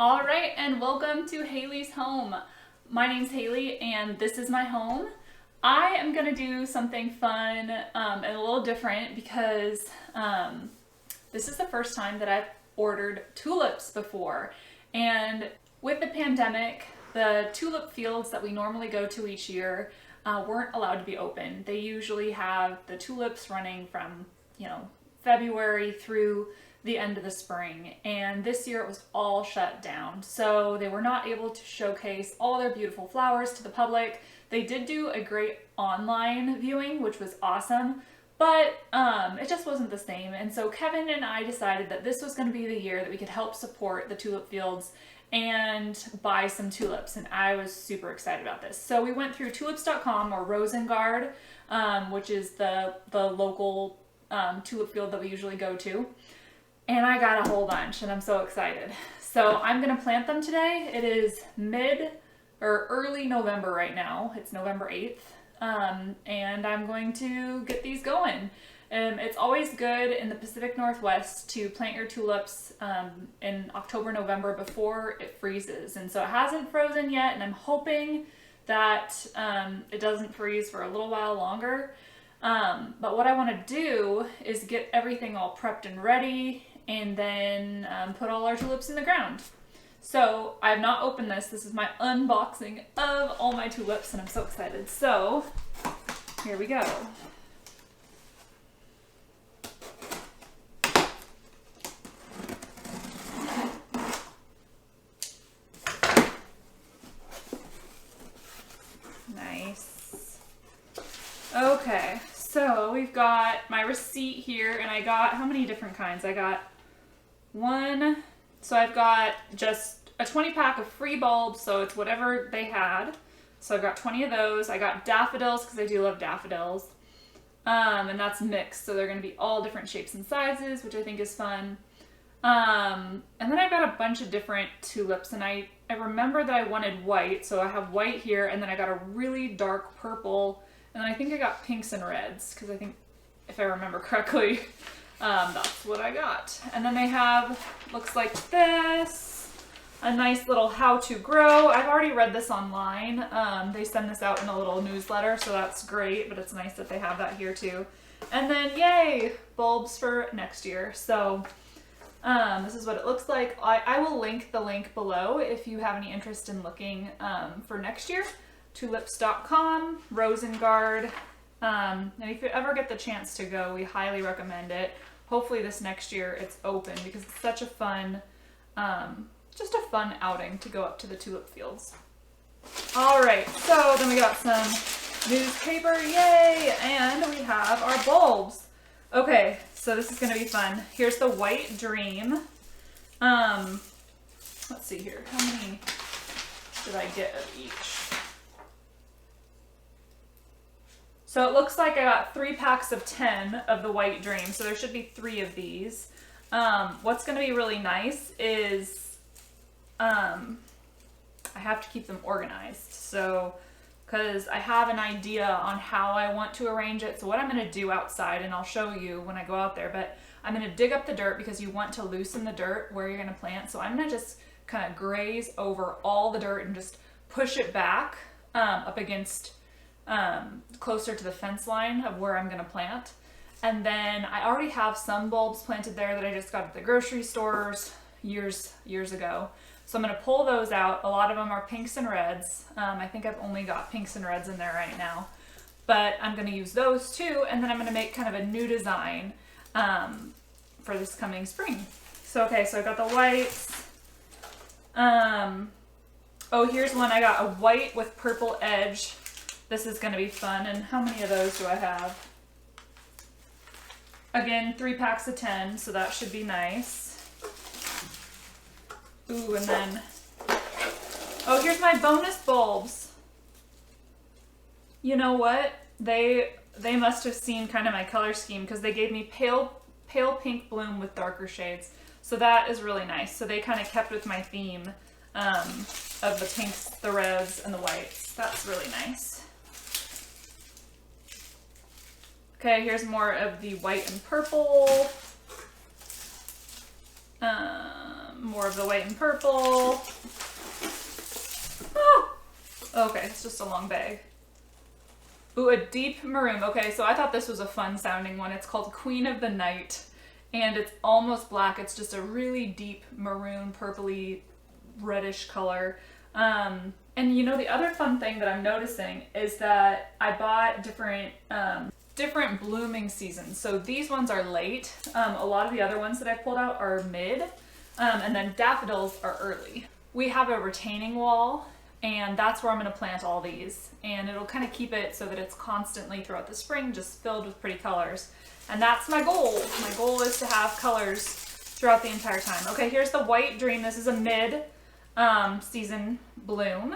All right, and welcome to Haley's home. My name's Haley, and this is my home. I am gonna do something fun and a little different because this is the first time that I've ordered tulips before. And with the pandemic, the tulip fields that we normally go to each year weren't allowed to be open. They usually have the tulips running from, February through the end of the spring, and this year it was all shut down, so they were not able to showcase all their beautiful flowers to the public. They did do a great online viewing, which was awesome, but it just wasn't the same. And so Kevin and I decided that this was going to be the year that we could help support the tulip fields and buy some tulips, and I was super excited about this. So we went through tulips.com or Rosengard, which is the local tulip field that we usually go to. And I got a whole bunch, and I'm so excited. So I'm gonna plant them today. It is early November right now. It's November 8th. And I'm going to get these going. It's always good in the Pacific Northwest to plant your tulips in October, November before it freezes. And so it hasn't frozen yet, and I'm hoping that it doesn't freeze for a little while longer. But what I wanna do is get everything all prepped and ready and then put all our tulips in the ground. So I have not opened this. This is my unboxing of all my tulips, and I'm so excited. So here we go. Nice. Okay, so we've got my receipt here, and I got, how many different kinds? I got one, so I've got just a 20 pack of free bulbs, so it's whatever they had. So I've got 20 of those. I got daffodils because I do love daffodils. And that's mixed, so they're going to be all different shapes and sizes, which I think is fun. And then I got a bunch of different tulips, and I remember that I wanted white, so I have white here, and then I got a really dark purple, and then I think I got pinks and reds, because I think, if I remember correctly, that's what I got. And then they have, looks like this, a nice little how to grow. I've already read this online. They send this out in a little newsletter, so that's great, but it's nice that they have that here too. And then, yay, bulbs for next year. So this is what it looks like. I will link the link below if you have any interest in looking for next year. Tulips.com, Rosengard. And if you ever get the chance to go, we highly recommend it. Hopefully this next year it's open because it's such a fun, just a fun outing to go up to the tulip fields. All right, so then we got some newspaper, yay, and we have our bulbs. Okay, so this is gonna be fun. Here's the White Dream. Let's see here, how many did I get of each? So it looks like I got 3 packs of 10 of the White Dream, so there should be 3 of these. What's going to be really nice is I have to keep them organized. So, because I have an idea on how I want to arrange it. So what I'm going to do outside, and I'll show you when I go out there, but I'm going to dig up the dirt because you want to loosen the dirt where you're going to plant. So I'm going to just kind of graze over all the dirt and just push it back up against closer to the fence line of where I'm going to plant. And then I already have some bulbs planted there that I just got at the grocery stores years ago. So I'm going to pull those out. A lot of them are pinks and reds. I think I've only got pinks and reds in there right now, but I'm going to use those too. And then I'm going to make kind of a new design for this coming spring. So, okay, so I got the whites. Oh, here's one. I got a white with purple edge. This is going to be fun. And how many of those do I have? Again, 3 packs of 10, so that should be nice. Ooh, and then, oh, here's my bonus bulbs. You know what? They must have seen kind of my color scheme because they gave me pale pink bloom with darker shades. So that is really nice. So they kind of kept with my theme of the pinks, the reds, and the whites. That's really nice. Okay, here's more of the white and purple. more of the white and purple. Oh, okay, it's just a long bag. Ooh, a deep maroon. Okay, so I thought this was a fun sounding one. It's called Queen of the Night, and it's almost black. It's just a really deep maroon, purpley, reddish color. And you know, the other fun thing that I'm noticing is that I bought different blooming seasons. So these ones are late. A lot of the other ones that I pulled out are mid, and then daffodils are early. We have a retaining wall, and that's where I'm going to plant all these, and it'll kind of keep it so that it's constantly throughout the spring just filled with pretty colors. And that's my goal. My goal is to have colors throughout the entire time. Okay, here's the White Dream. This is a mid season bloom,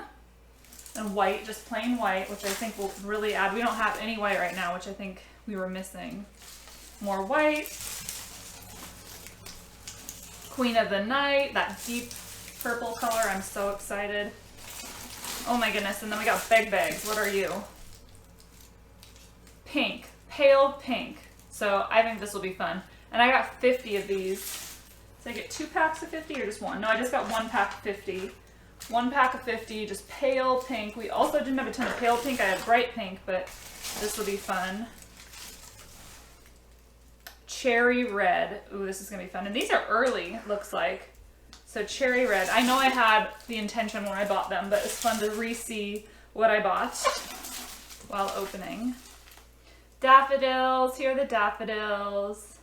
and white, just plain white, which I think will really add. We don't have any white right now, which I think we were missing. More white. Queen of the Night, that deep purple color. I'm so excited. Oh my goodness, and then we got big bags. What are you? Pink, pale pink. So I think this will be fun. And I got 50 of these. Did I get 2 packs of 50 or just one? No, I just got 1 pack of 50. 1 pack of 50, just pale pink. We also didn't have a ton of pale pink. I had bright pink, but this will be fun. Cherry red. Ooh, this is gonna be fun. And these are early, looks like. So cherry red. I know I had the intention when I bought them, but it's fun to re-see what I bought while opening. Daffodils. Here are the daffodils.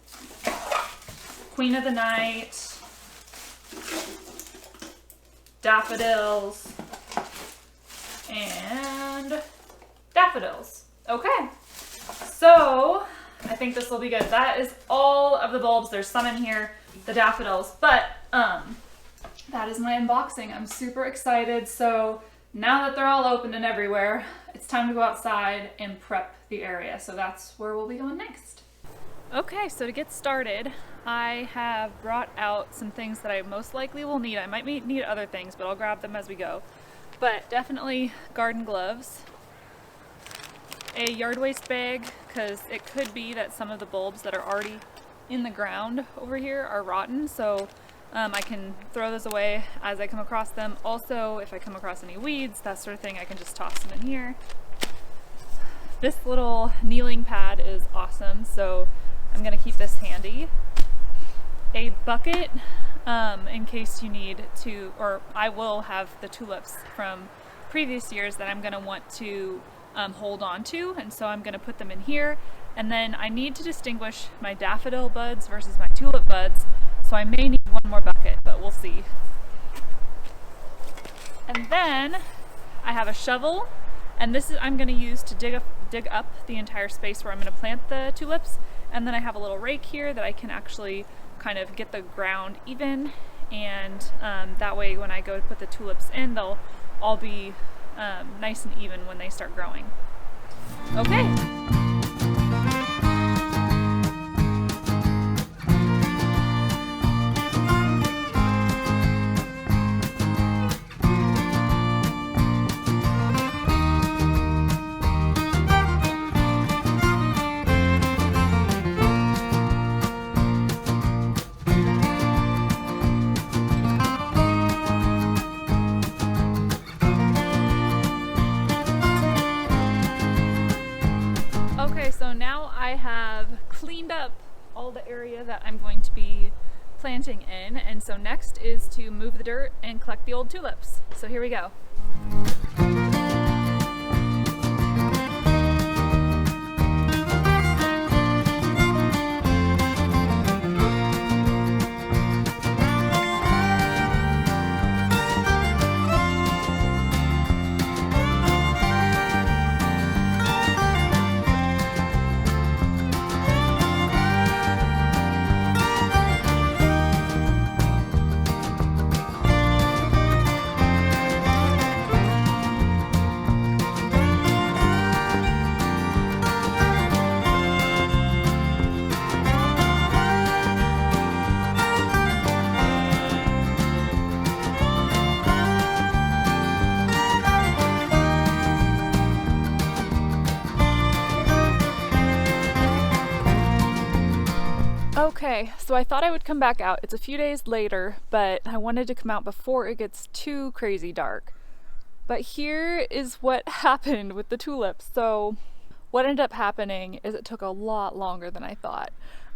Queen of the Night. Daffodils. And daffodils. Okay. So I think this will be good. That is all of the bulbs. There's some in here, the daffodils, but that is my unboxing. I'm super excited. So now that they're all open and everywhere, it's time to go outside and prep the area. So that's where we'll be going next. Okay, so to get started, I have brought out some things that I most likely will need. I might need other things, but I'll grab them as we go. But definitely garden gloves, a yard waste bag, because it could be that some of the bulbs that are already in the ground over here are rotten, so I can throw those away as I come across them. Also, if I come across any weeds, that sort of thing, I can just toss them in here. This little kneeling pad is awesome, so I'm gonna keep this handy. A bucket, in case you need to, or I will have the tulips from previous years that I'm gonna want to hold on to, and so I'm gonna put them in here. And then I need to distinguish my daffodil buds versus my tulip buds, so I may need one more bucket, but we'll see. And then I have a shovel, and this is I'm going to use to dig up the entire space where I'm going to plant the tulips. And then I have a little rake here that I can actually kind of get the ground even, and that way when I go to put the tulips in, they'll all be nice and even when they start growing. Okay. So now I have cleaned up all the area that I'm going to be planting in, and so next is to move the dirt and collect the old tulips. So here we go. Okay, so I thought I would come back out. It's a few days later, but I wanted to come out before it gets too crazy dark. But here is what happened with the tulips. So what ended up happening is it took a lot longer than I thought.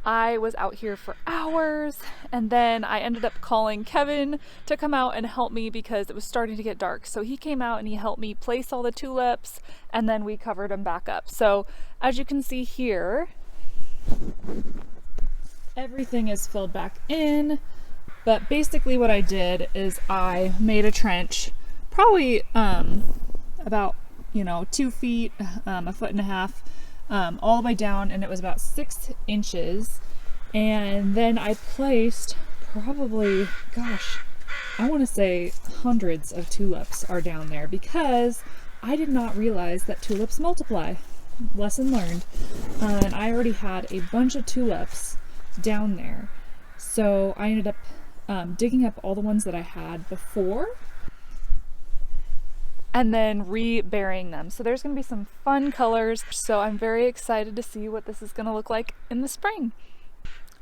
I was out here for hours, and then I ended up calling Kevin to come out and help me because it was starting to get dark. So he came out and he helped me place all the tulips, and then we covered them back up. So as you can see here, everything is filled back in. But basically what I did is I made a trench, probably about 2 feet, a foot and a half, all the way down, and it was about 6 inches. And then I placed probably, gosh, I want to say hundreds of tulips are down there because I did not realize that tulips multiply. Lesson learned. And I already had a bunch of tulips down there. So I ended up digging up all the ones that I had before and then reburying them. So there's going to be some fun colors. So I'm very excited to see what this is going to look like in the spring.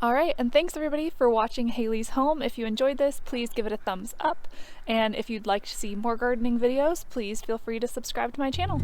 All right, and thanks everybody for watching Haley's Home. If you enjoyed this, please give it a thumbs up. And if you'd like to see more gardening videos, please feel free to subscribe to my channel.